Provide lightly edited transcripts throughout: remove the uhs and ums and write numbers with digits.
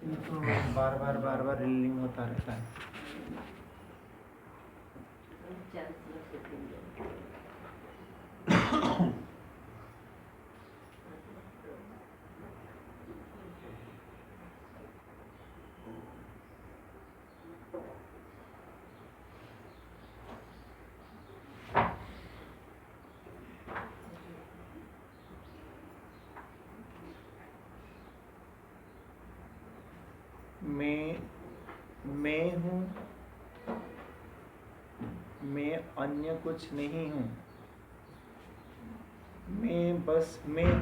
ये तो बार बार रिलीव होता रहता है। मैं हूँ, मैं अन्य कुछ नहीं हूँ, मैं बस मैं,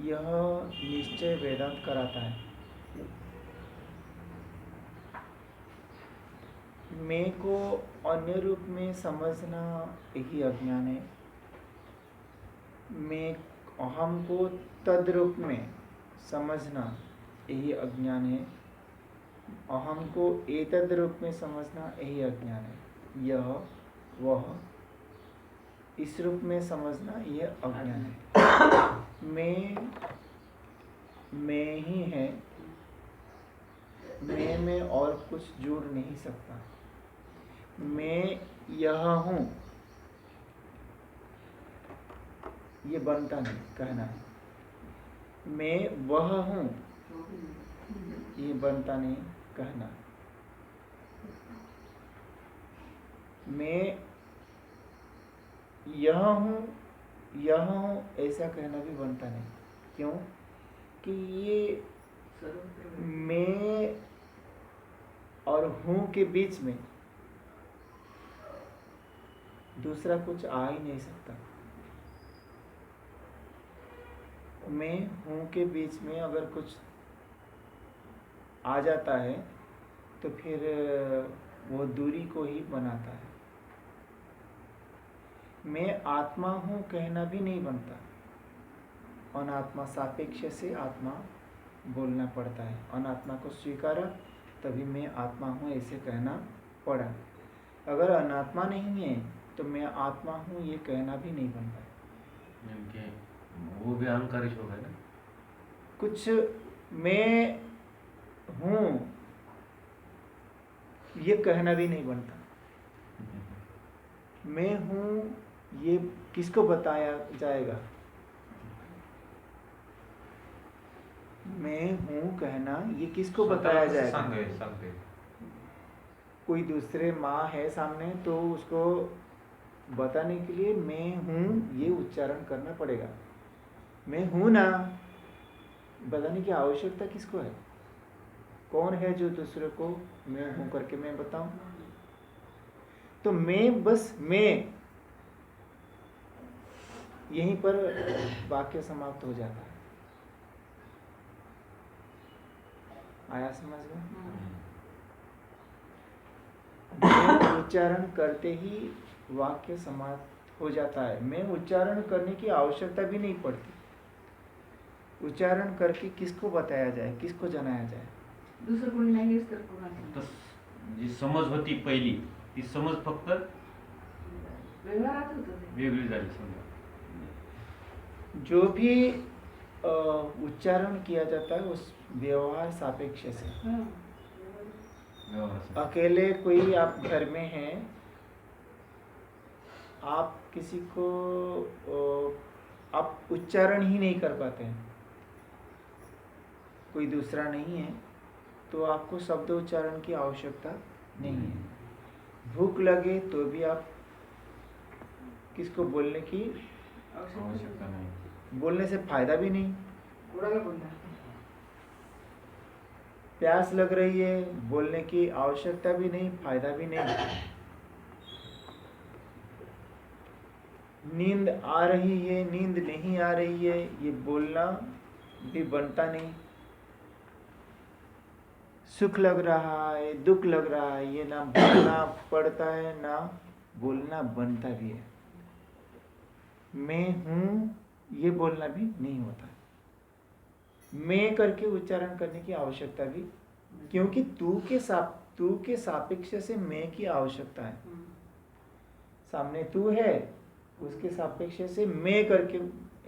यह निश्चय वेदांत कराता है। मैं को अन्य रूप में समझना यही अज्ञान है। मैं अहम को तद रूप में समझना यही अज्ञान है। अहम को एतद रूप में समझना यही अज्ञान है। यह वह इस रूप में समझना यह अज्ञान है। मैं ही है, मैं में और कुछ जुड़ नहीं सकता। मैं यह हूँ, ये बनता नहीं कहना है। मैं वह हूँ, ये बनता नहीं कहना। मैं यह हूँ ऐसा कहना भी बनता नहीं। क्यों? कि ये मैं और हूँ के बीच में दूसरा कुछ आ ही नहीं सकता। मैं हूँ के बीच में अगर कुछ आ जाता है तो फिर वो दूरी को ही बनाता है। मैं आत्मा हूँ कहना भी नहीं बनता। अनात्मा सापेक्ष से आत्मा बोलना पड़ता है। अनात्मा को स्वीकारा तभी मैं आत्मा हूँ ऐसे कहना पड़ा। अगर अनात्मा नहीं है तो मैं आत्मा हूँ ये कहना भी नहीं बनता है। वो भी अहंकारिक होगा ना। कुछ मैं हूँ ये कहना भी नहीं बनता। मैं हूँ ये किसको बताया जाएगा? मैं हूँ कहना ये किसको बताया जाएगा? कोई दूसरे माँ है सामने तो उसको बताने के लिए मैं हूँ ये उच्चारण करना पड़ेगा। मैं हूँ ना बताने की आवश्यकता किसको है? कौन है जो दूसरे को मैं हूँ करके मैं बताऊं? तो मैं बस मैं, यहीं पर वाक्य समाप्त हो जाता है। आया समझ में? मैं उच्चारण करते ही वाक्य समाप्त हो जाता है। मैं उच्चारण करने की आवश्यकता भी नहीं पड़ती। उच्चारण करके किसको बताया जाए, किसको जनाया जाए? दुसरं कोणी नाही तर कोणाला जी समज होती पहिली ती समज फक्त व्यवहारात होतं ते. वेगळी झाली समजा. जो भी उच्चारण किया जाता है उस व्यवहार सापेक्ष से। अकेले कोई आप घर में हैं, आप किसी को आप उच्चारण ही नहीं कर पाते हैं, कोई दूसरा नहीं है तो आपको शब्द उच्चारण की आवश्यकता नहीं है। भूख लगे तो भी आप किसको बोलने की आवश्यकता नहीं, बोलने से फायदा भी नहीं। कोणाला बोलणार? प्यास लग रही है बोलने की आवश्यकता भी नहीं, फायदा भी नहीं। नींद आ रही है, नींद नहीं आ रही है ये बोलना भी बनता नहीं। सुख लग रहा है, दुख लग रहा है ये ना बोलना पड़ता है ना बोलना बनता भी है। मैं हूँ ये बोलना भी नहीं होता। मैं करके उच्चारण करने की आवश्यकता भी, क्योंकि तू के सापेक्ष से मैं की आवश्यकता है। सामने तू है उसके सापेक्ष से मैं करके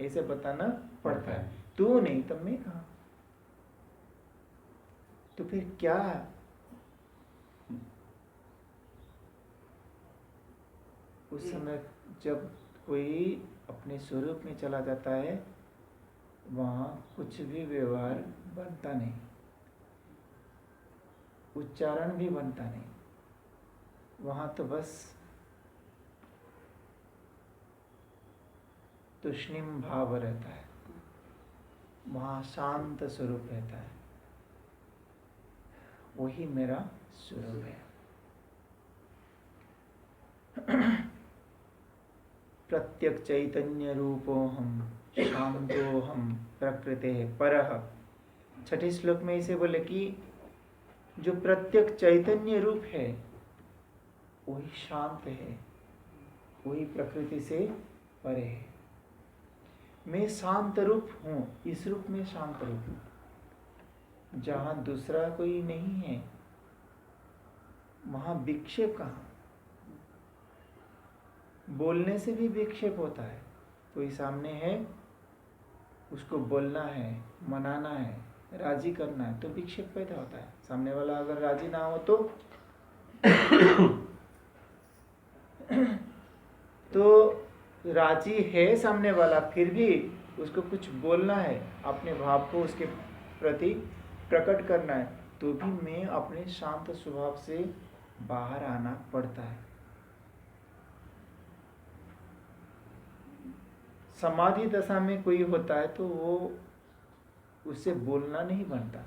ऐसे बताना पड़ता है। तू नहीं तब मैं कहाँ? तो फिर क्या? उस समय जब कोई अपने स्वरूप में चला जाता है, वहाँ कुछ भी व्यवहार बनता नहीं, उच्चारण भी बनता नहीं। वहाँ तो बस तुष्णिम भाव रहता है, वहाँ शांत स्वरूप रहता है। वही मेरा स्वरूप है। प्रत्यक चैतन्य रूपोहम शांतोहम प्रकृते परः। छठे श्लोक में इसे बोले कि जो प्रत्यक चैतन्य रूप है वही शांत है, वही प्रकृति से परे है। मैं शांत रूप हूँ, इस रूप में शांत रूप हूँ। जहाँ दूसरा कोई नहीं है वहाँ विक्षेप कहाँ? बोलने से भी विक्षेप होता है। कोई सामने है, उसको बोलना है, मनाना है, राजी करना है, तो विक्षेप पैदा होता है। सामने वाला अगर राजी ना हो तो राजी है सामने वाला, फिर भी उसको कुछ बोलना है, अपने भाव को उसके प्रति प्रकट करना है, तो भी मैं अपने शांत स्वभाव से बाहर आना पड़ता है। समाधि दशा में कोई होता है तो वो उससे बोलना नहीं बनता,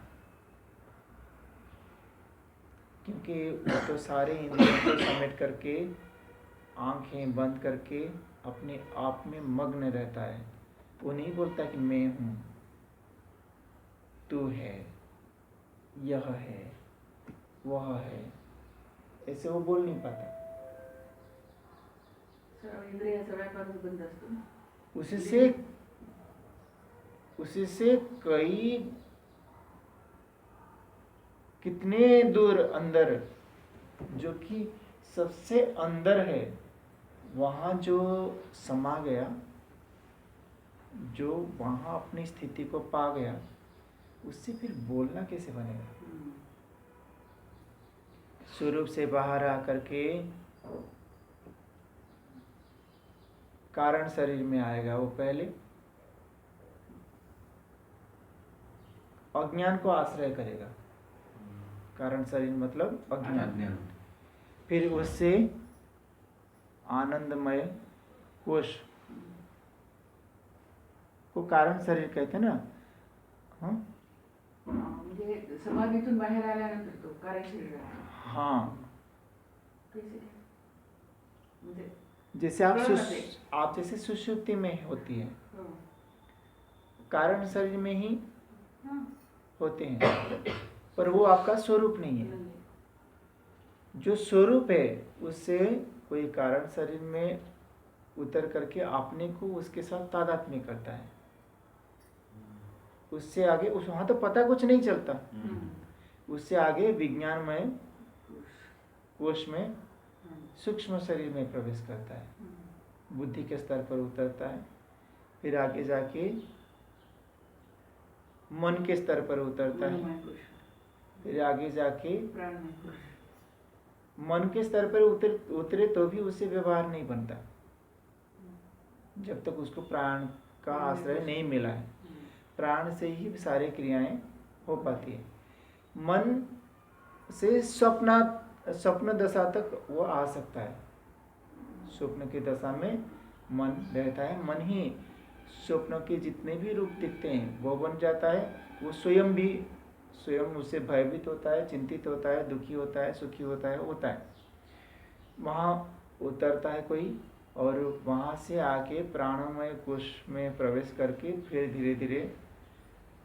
क्योंकि वो तो सारे इंद्रियों को समेट करके आंखें बंद करके अपने आप में मग्न रहता है। वो नहीं बोलता कि मैं हूँ, तू है, यह है, वह है, ऐसे वो बोल नहीं पाता। उससे कई कितने दूर अंदर, जो कि सबसे अंदर है, वहाँ जो समा गया, जो वहाँ अपनी स्थिति को पा गया, उससे फिर बोलना कैसे बनेगा? स्वरूप से बाहर आकर के कारण शरीर में आएगा। वो पहले अज्ञान को आश्रय करेगा। कारण शरीर मतलब अज्ञान। फिर उससे आनंदमय कोश को कारण शरीर कहते हैं ना। म्हणजे समाधीतून बाहेर आल्यानंतर तो कारण शरीर आहे। हाँ, कैसे? म्हणजे जैसे आप जैसे सुषुप्ति में होती है, कारण शरीर में ही होते हैं, पर वो आपका स्वरूप नहीं है। जो स्वरूप है उससे कोई कारण शरीर में उतर करके अपने को उसके साथ तादात्म्य करता है। उससे आगे उस वहाँ तो पता कुछ नहीं चलता। उससे आगे विज्ञानमय कोश में सूक्ष्म शरीर में प्रवेश करता है, बुद्धि के स्तर पर उतरता है, फिर आगे जाके मन के स्तर पर उतरता है, फिर आगे जाके मन के स्तर पर उतरे तो भी उससे व्यवहार नहीं बनता, जब तक उसको प्राण का आश्रय नहीं मिला है। प्राण से ही सारी क्रियाएं हो पाती है। मन से स्वप्न दशा तक वो आ सकता है। स्वप्न की दशा में मन रहता है, मन ही स्वप्नों के जितने भी रूप दिखते हैं वो बन जाता है। वो स्वयं उससे भयभीत होता है, चिंतित होता है, दुखी होता है, सुखी होता है। वहाँ उतरता है कोई, और वहाँ से आके प्राणमय कोश में प्रवेश करके फिर धीरे धीरे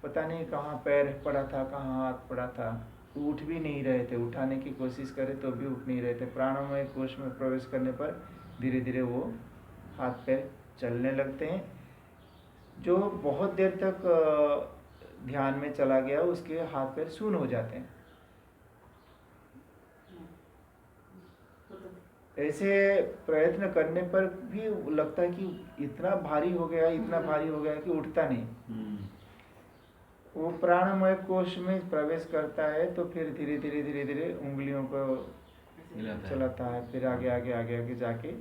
पता नहीं कहाँ पैर पड़ा था, कहाँ हाथ पड़ा था, उठ भी नहीं रहे थे, उठाने की कोशिश करे तो भी उठ नहीं रहे थे। प्राणमय कोश में प्रवेश करने पर धीरे धीरे वो हाथ पैर चलने लगते हैं। जो बहुत देर तक ध्यान में चला गया उसके हाथ पैर शून्य हो जाते हैं। ऐसे प्रयत्न करने पर भी लगता है कि इतना भारी हो गया कि उठता नहीं। वो प्राणमय कोश में प्रवेश करता है तो फिर धीरे धीरे उंगलियों को हिलाता है। चलाता है, फिर आगे आगे आगे आगे जाके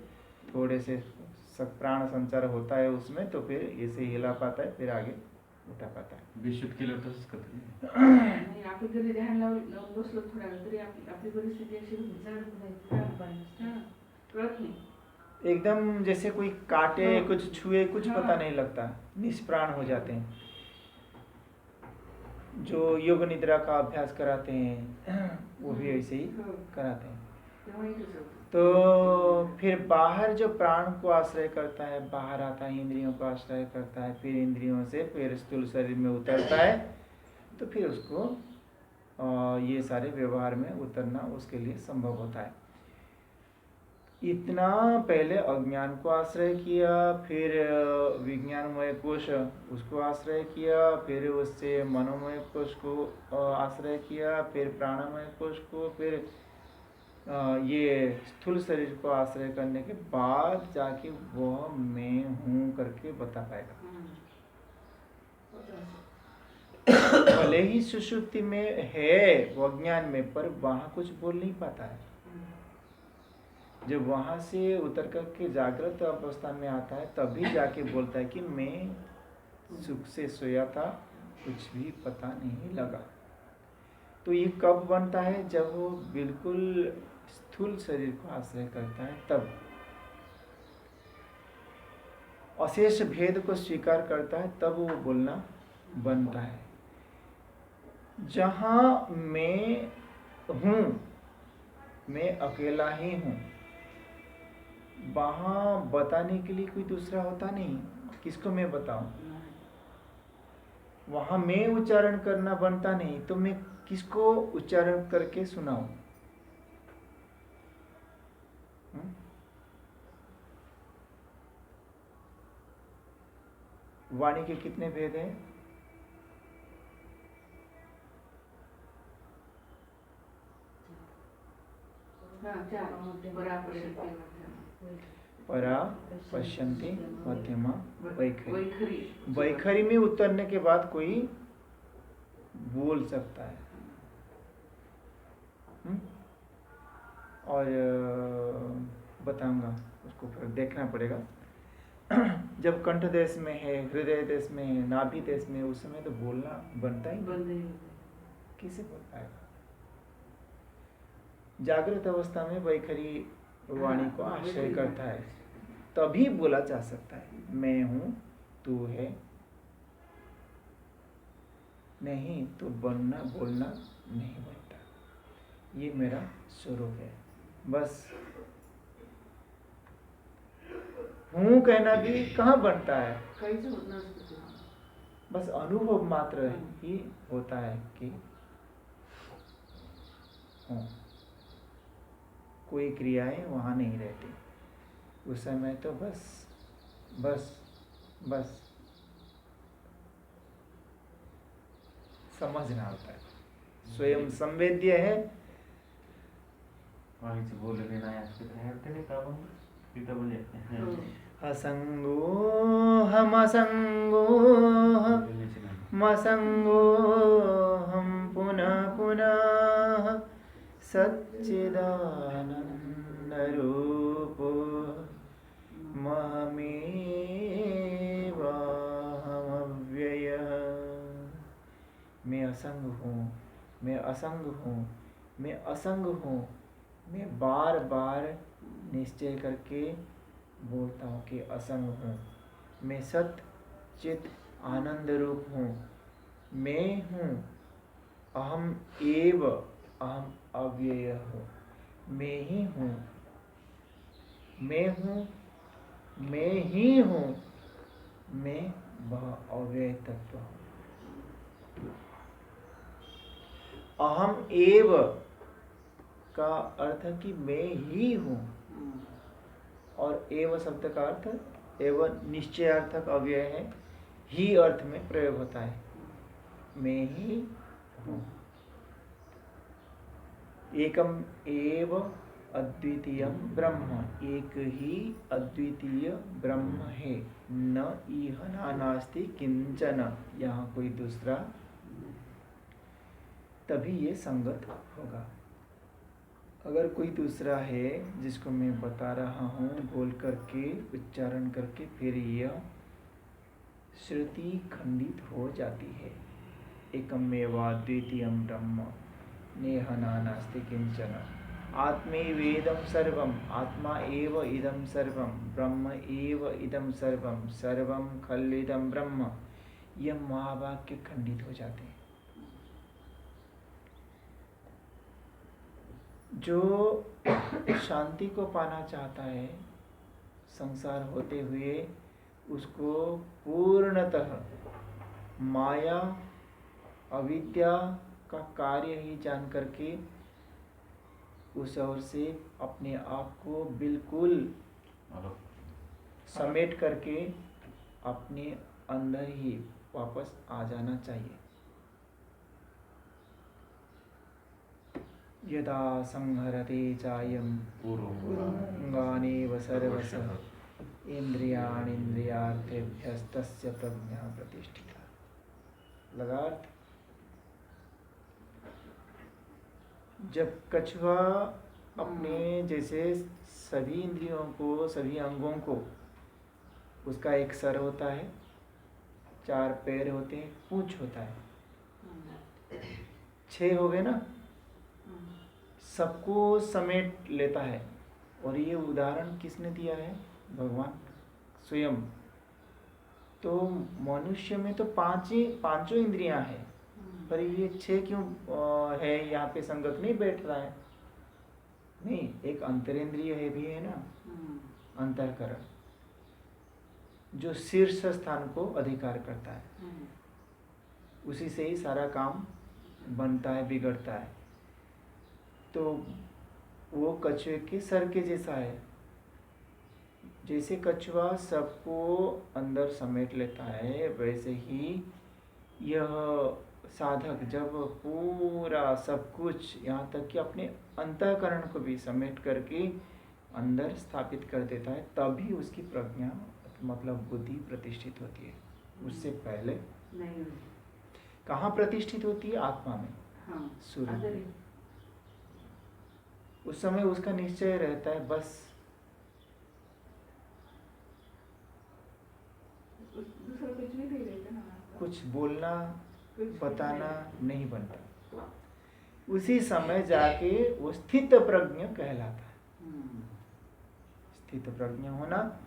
थोड़े से प्राण संचार होता है उसमें, तो फिर ऐसे हिला पाता है, फिर आगे उठा पाता है। बेशुद्ध केल्यावर तसंच करतो. नाही, आपण जरी ध्यान लावून बसलो थोड्या वेळ तरी आपली परिस्थिती अशी होती. हां, कळत नाही. एकदम जैसे कोई काटे, कुछ छुए, कुछ पता नहीं लगता, निष्प्राण हो जाते हैं. जो योग निद्रा का अभ्यास कराते हैं वो भी ऐसे ही कराते हैं. तेव्हाही तसं होतं. तो फिर बाहर जो प्राण को आश्रय करता है, बाहर आता है, इंद्रियों को आश्रय करता है, फिर इंद्रियों से फिर स्थूल शरीर में उतरता है, तो फिर उसको ये सारे व्यवहार में उतरना उसके लिए संभव होता है. इतना पहले अज्ञान को आश्रय किया, फिर विज्ञानमय कोश उसको आश्रय किया, फिर उससे मनोमय कोश को आश्रय किया, फिर प्राणमय कोश को, फिर ये स्थूल शरीर को आश्रय करने के बाद जाके वह मैं हूँ करके बता पाएगा. भले ही सुषुप्ति में है वो अज्ञान में, पर वहाँ कुछ बोल नहीं पाता है. जब वहाँ से उतर करके जागृत अवस्था में आता है तभी जाके बोलता है कि मैं सुख से सोया था, कुछ भी पता नहीं लगा. तो ये कब बनता है? जब वो बिल्कुल स्थूल शरीर को आश्रय करता है, तब अशेष भेद को स्वीकार करता है, तब वो बोलना बनता है. जहाँ मैं हूँ, मैं अकेला ही हूँ, वहाँ बताने के लिए कोई दूसरा होता नहीं. किसको मैं बताऊं? वहाँ मैं उच्चारण करना बनता नहीं, तो मैं किसको उच्चारण करके सुनाऊं? वाणी के कितने भेद हैं? परा, पश्यन्ति, मध्यमा, वैखरी. वैखरी में उतरने के बाद कोई बोल सकता है. और बताऊंगा, उसको फिर देखना पड़ेगा. जब कंठ देश में है, हृदय देश में है, नाभि देश में, उस समय तो बोलना बनता ही नहीं. किसे बोल पाएगा? जागृत अवस्था में वैखरी वाणी को आश्रय करता है, तभी बोला जा सकता है. मैं हूँ, तू है, नहीं तो बोलना नहीं बनता. ये मेरा स्वरूप है. बस हूँ कहना भी कहाँ बनता है? बस अनुभव मात्र ही होता है कि हूँ. कोई क्रियाएं वहाँ नहीं रहती. उस समय तो बस समझना होता है. स्वयं संवेद्य है. वाणीचं बोलणे नाही असं ते नाही का आपण तिथं म्हणजे असंगो हम मसंगो हम पुनः पुनः सच्चिदानंद रूपो महमेवाहमव्ययः. मैं असंग हूँ, मैं असंग हूँ, मैं असंग हूँ. मैं बार बार निश्चय करके बोलता हूँ कि असंग हूँ. मैं सत चित आनंद रूप हूँ. मैं हूँ, अहम एव, अहम अव्यय हूँ. मैं ही हूँ, मैं हूँ, मैं ही हूँ, मैं वह अव्यय तत्व हूँ. अहम एव का अर्थ है कि मैं ही हूँ, और एव शब्द का अर्थ एवं निश्चयार्थक अव्यय है, ही अर्थ में प्रयोग होता है. मैं ही हूँ. एकम एव अद्वितीयम ब्रह्म. एक ही अद्वितीय ब्रह्म है. न इह नास्ति किंचन. यहाँ कोई दूसरा तभी ये संगत होगा। अगर कोई दूसरा है जिसको मैं बता रहा हूँ बोल करके उच्चारण करके, फिर यह श्रुति खंडित हो जाती है। एकमेवा द्वितीयं ब्रह्म नेह नास्ति किंचन आत्मैवेदं सर्वम् आत्मा एव इदं सर्वं ब्रह्म एव इदं सर्वं सर्वं खल्विदं ब्रह्म। यह महावाक्य खंडित हो जाते हैं। जो शांति को पाना चाहता है संसार होते हुए, उसको पूर्णतः माया अविद्या का कार्य ही जान करके उस ओर से अपने आप को बिल्कुल समेट करके अपने अंदर ही वापस आ जाना चाहिए। यदा संहरते चायं पूर्वाङ्गानेव सर्वशः इंद्रियाणीन्द्रियार्थेभ्यस्तस्य प्रज्ञा प्रतिष्ठिता। लगार्थ, जब कछुआ अपने जैसे सभी इंद्रियों को, सभी अंगों को, उसका एक सर होता है, 4 पैर होते हैं, पूंछ होता है, 6 हो गए ना, सबको समेट लेता है। और ये उदाहरण किसने दिया है? भगवान स्वयं। तो मनुष्य में तो पांचों इंद्रियां हैं, पर ये 6 क्यों है? यहाँ पे संगत नहीं बैठ रहा है। नहीं, एक अंतरेंद्रिय है भी है ना, अंतःकरण, जो शीर्ष स्थान को अधिकार करता है। उसी से ही सारा काम बनता है, बिगड़ता है। तो वो कछुए के सर के जैसा है। जैसे कछुआ सबको अंदर समेट लेता है, वैसे ही यह साधक जब पूरा सब कुछ, यहाँ तक कि अपने अंतःकरण को भी समेट करके अंदर स्थापित कर देता है, तभी उसकी प्रज्ञा मतलब बुद्धि प्रतिष्ठित होती है। उससे पहले नहीं। कहाँ प्रतिष्ठित होती है? आत्मा में, हाँ, सूर्य। उस समय उसका निश्चय रहता है, बस दूसरा कुछ भी नहीं रहता ना, कुछ बोलना बताना नहीं बनता। उसी समय जाके वो स्थित प्रज्ञ कहलाता है। स्थित प्रज्ञ होना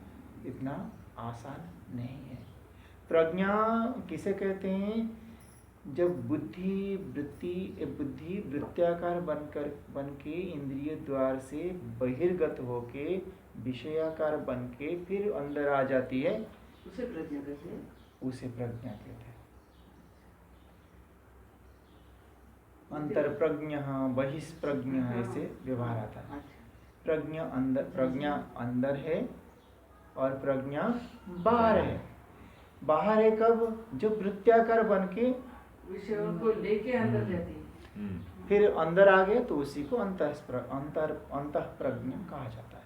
इतना आसान नहीं है। प्रज्ञा किसे कहते हैं? जब बुद्धि वृत्ताकार बन के इंद्रिय द्वार से बहिर्गत होके विषयाकार बन के फिर अंदर आ जाती है, उसे प्रज्ञा कहते हैं। उसे प्रज्ञा कहते हैं। अंतर प्रज्ञ बहिष्प्रज्ञ ऐसे व्यवहार आता है। प्रज्ञा अंदर है और प्रज्ञा बाहर है। बाहर है कब? जो वृत्ताकार बन के विषयों को लेके अंदर जाती है। फिर अंदर आ गए तो उसी को अंतः प्रज्ञ कहा जाता है।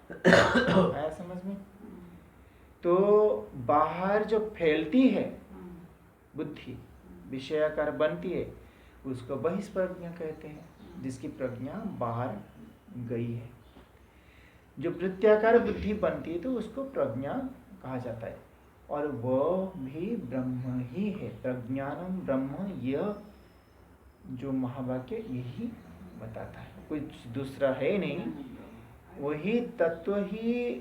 आया समझ में? तो बाहर जो फैलती है बुद्धि, विषयाकार बनती है, उसको बहिष्प्रज्ञ कहते हैं, जिसकी प्रज्ञा बाहर गई है। जो वृत्ताकार बुद्धि बनती है तो उसको प्रज्ञा कहा जाता है, और वह भी ब्रह्म ही है। प्रज्ञानम ब्रह्म, यह जो महावाक्य यही बताता है, कुछ दूसरा है नहीं। वही तत्व ही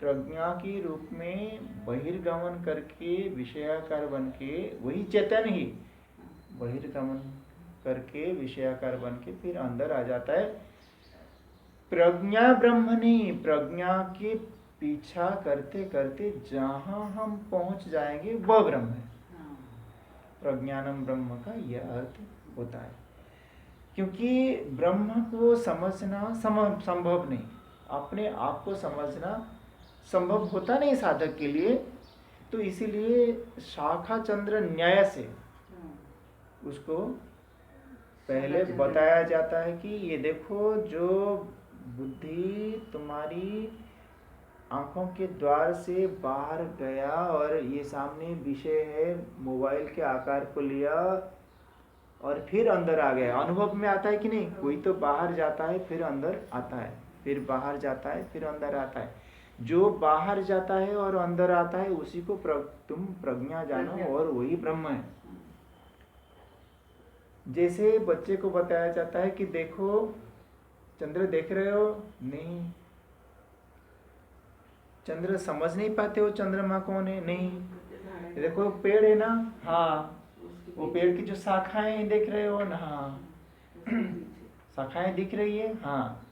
प्रज्ञा के रूप में बहिर्गमन करके विषयाकार बन के, वही चेतन ही बहिर्गमन करके विषयाकार बन के फिर अंदर आ जाता है। प्रज्ञा ब्रह्म नहीं, प्रज्ञा के पीछा करते करते जहां हम पहुंच जाएंगे वह ब्रह्म है। प्रज्ञानम ब्रह्म का यह अर्थ होता है, क्योंकि ब्रह्म को समझना संभव नहीं, अपने आप को समझना संभव होता नहीं साधक के लिए। तो इसीलिए शाखा चंद्र न्याय से उसको पहले बताया जाता है कि ये देखो, जो बुद्धि तुम्हारी आंखों के द्वार से बाहर गया और ये सामने विषय है, मोबाइल के आकार को लिया, और फिर अंदर आ गया। अनुभव में आता है कि नहीं? कोई तो बाहर जाता है फिर अंदर आता है, फिर बाहर जाता है फिर अंदर आता है। जो बाहर जाता है और अंदर आता है उसी को तुम प्रज्ञा जानो और वही ब्रह्म है। जैसे बच्चे को बताया जाता है कि देखो चंद्र देख रहे हो? नहीं। चंद्र समझ नहीं पाते हो चंद्रमा कौन है? नहीं। देखो पेड़ है ना? हाँ। वो पेड़ की जो शाखाएं देख रहे हो ना? हाँ। शाखाएं दिख रही है? हाँ।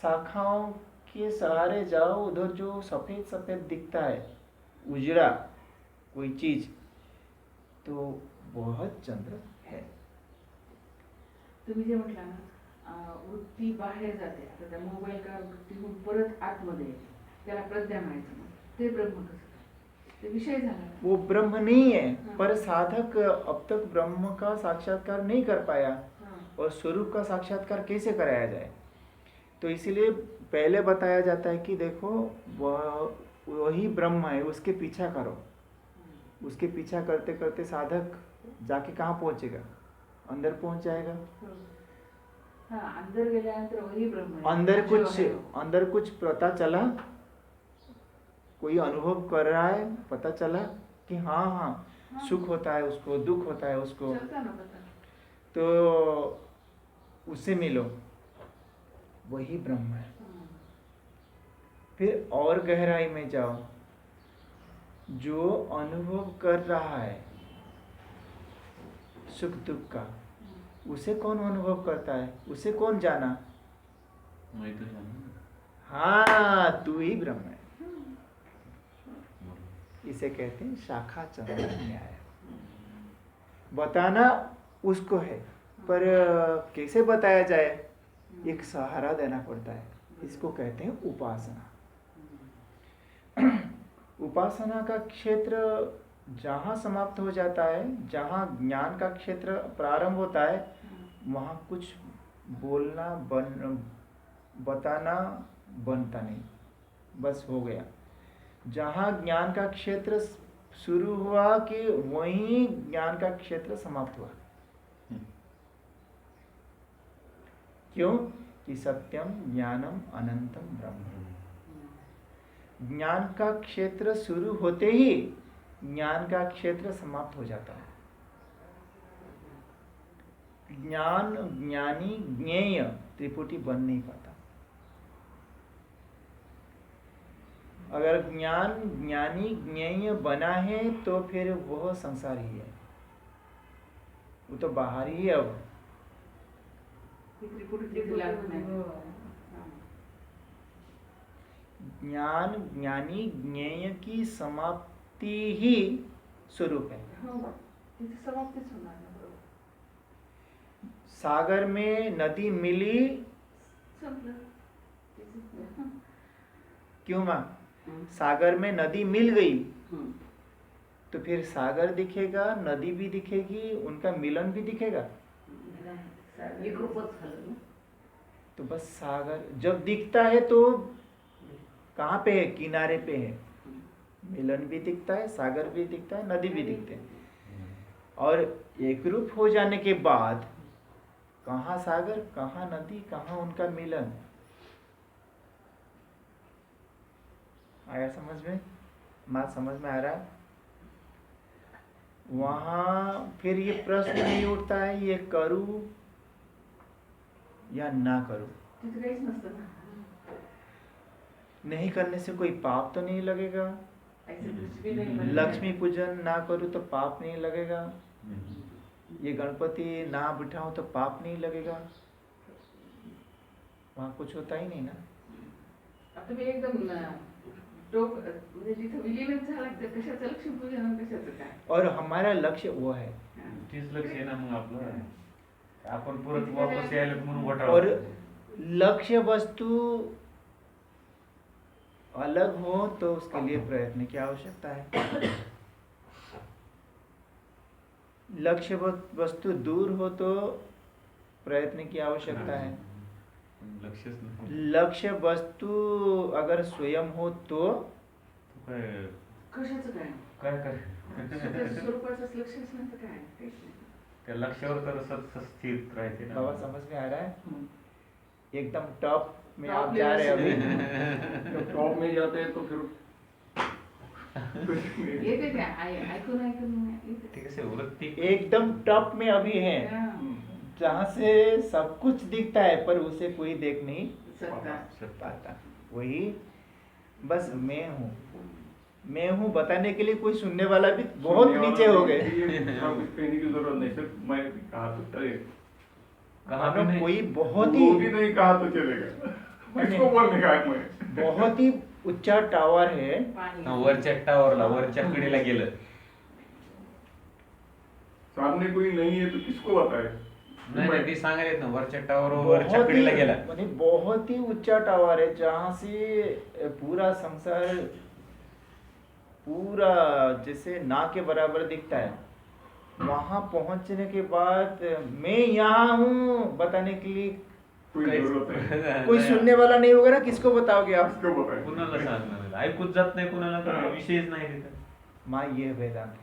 शाखाओं के सहारे जाओ, उधर जो सफेद सफेद दिखता है उजड़ा कोई चीज, तो वह चंद्र है। तुम्ही जे म्हटला ना वृत्ती बाहेर जाते, आता त्या मोबाईल का वृत्तीहून परत आतमध्ये येते, त्याला प्रज्ञा म्हणायचं. मग ते ब्रह्म कसं काय? ते विषय झाला. वो ब्रह्म नहीं है, पर साधक अब तक ब्रह्म का साक्षात्कार नहीं कर पाया, और स्वरूप का साक्षात्कार कैसे कराया जाए? तो इसीलिए पहले बताया जाता है कि देखो वही ब्रह्म है, उसके पीछा करो। उसके पीछा करते करते साधक जाके कहाँ पहुंचेगा? अंदर पहुंच जाएगा। अंदर गेल्यानंतर वही ब्रह्म है. अंदर कुछ पता चला, कोई अनुभव कर रहा है, पता चला कि हाँ हाँ सुख होता है उसको, दुख होता है उसको, तो उससे मिलो, वही ब्रह्म है। फिर और गहराई में जाओ, जो अनुभव कर रहा है सुख दुख का, उसे कौन अनुभव करता है? उसे कौन जाना? मैं तो जानूं। हाँ, तू ही ब्रह्म है। इसे कहते हैं शाखा चंद्र न्याय। बताना उसको है, पर कैसे बताया जाए? एक सहारा देना पड़ता है। इसको कहते हैं उपासना। उपासना का क्षेत्र जहाँ समाप्त हो जाता है, जहाँ ज्ञान का क्षेत्र प्रारंभ होता है, वहाँ कुछ बोलना बताना बनता नहीं, बस हो गया। जहाँ ज्ञान का क्षेत्र शुरू हुआ कि वहीं ज्ञान का क्षेत्र समाप्त हुआ। क्यों? कि सत्यम ज्ञानम अनंतम ब्रह्म। ज्ञान का क्षेत्र शुरू होते ही ज्ञान का क्षेत्र समाप्त हो जाता है। ज्ञान ज्ञानी ज्ञेय त्रिपुटी बन नहीं पाता। अगर ज्ञान ज्ञानी ज्ञेय बना है तो फिर वह संसार ही है, वो तो बाहर ही है। अब ज्ञान ज्ञानी ज्ञेय की समाप्ति ही स्वरूप है। सागर में नदी मिली, क्यों माँ? सागर में नदी मिल गई तो फिर सागर दिखेगा, नदी भी दिखेगी, उनका मिलन भी दिखेगा। तो बस सागर जब दिखता है तो कहाँ पे है? किनारे पे है। मिलन भी दिखता है, सागर भी दिखता है, नदी भी दिखते हैं। और एक रूप हो जाने के बाद कहाँ सागर, कहाँ नदी, कहाँ उनका मिलन? आया समझ में? बात समझ में आ रहा है? वहाँ फिर ये प्रश्न नहीं उठता है ये करूं या ना करूं। नहीं करने से कोई पाप तो नहीं लगेगा। लक्ष्मी पूजन ना करूं तो पाप नहीं लगेगा। ये गणपति ना बिठाऊं तो पाप नहीं लगेगा। वहाँ कुछ होता ही नहीं ना। आता मी एकदम टोक म्हणजे जिथे विलीनच झाला कशाचं लक्ष्मी पूजन आणि कशाचं काय? और हमारा लक्ष्य वो है। तीच लक्ष आहे ना मग आपलं, आपण परत वापस यायला म्हणून वटाळा. और लक्ष्य वस्तु अलग हो तो उसके लिए प्रयत्न की आवश्यकता है। लक्ष्य वस्तु दूर हो तो प्रयत्न की आवश्यकता है। लक्ष्य वस्तु अगर स्वयं हो तो कशाचं काय? काय स्वरूपाचं लक्ष्यच नाही तर काय? त्या लक्ष्यावर तर सतत स्थिर राहते ना. बाबा समझ में आ रहा है हम्म। एकदम टॉप में Top आप जा रहे हैं level अभी जब टॉप में जाते हैं तो फिर येते ते ऐकून येते ते कसे वृत्ती एकदम टॉप में अभी है हा. जहाँ से सब कुछ दिखता है पर उसे कोई देख नहीं सत्ता पाता वही बस मैं हूँ बताने के लिए कोई सुनने वाला भी बहुत सुनने वाला नीचे हो भी गए ये दूसरा कुछ कहने की जरूरत नहीं, सिर्फ मैं कहा तो चले, कहा भी मानो नहीं. कोई वो भी नहीं कहा तो चलेगा, इसको बोलने का है मैं. बहुत ही ऊंचा टावर है पाणी हा, वरच्या टावरला वरच्या कडेला गेलं. सामने कोई नहीं है तो किसको बताए. नाही नाही ते सांगायला येत ना वरच्या टावर बहुत वरच्या ही कडेला गेला. माने बहुत ही ऊंचा टावर है जहाँ से पूरा संसार पूरा जैसे ना के बराबर दिखता है वहां पहुंचने के बाद मैं यहाँ हूँ बताने के लिए कोई जरूरत है, कोई सुनने वाला नहीं होगा ना किसको बताओगे आप किसको बताए. कुणाला सांगणार ऐकूच जात नाही कुणाला तर विषयच नाही तिथं. माँ ये वेदांत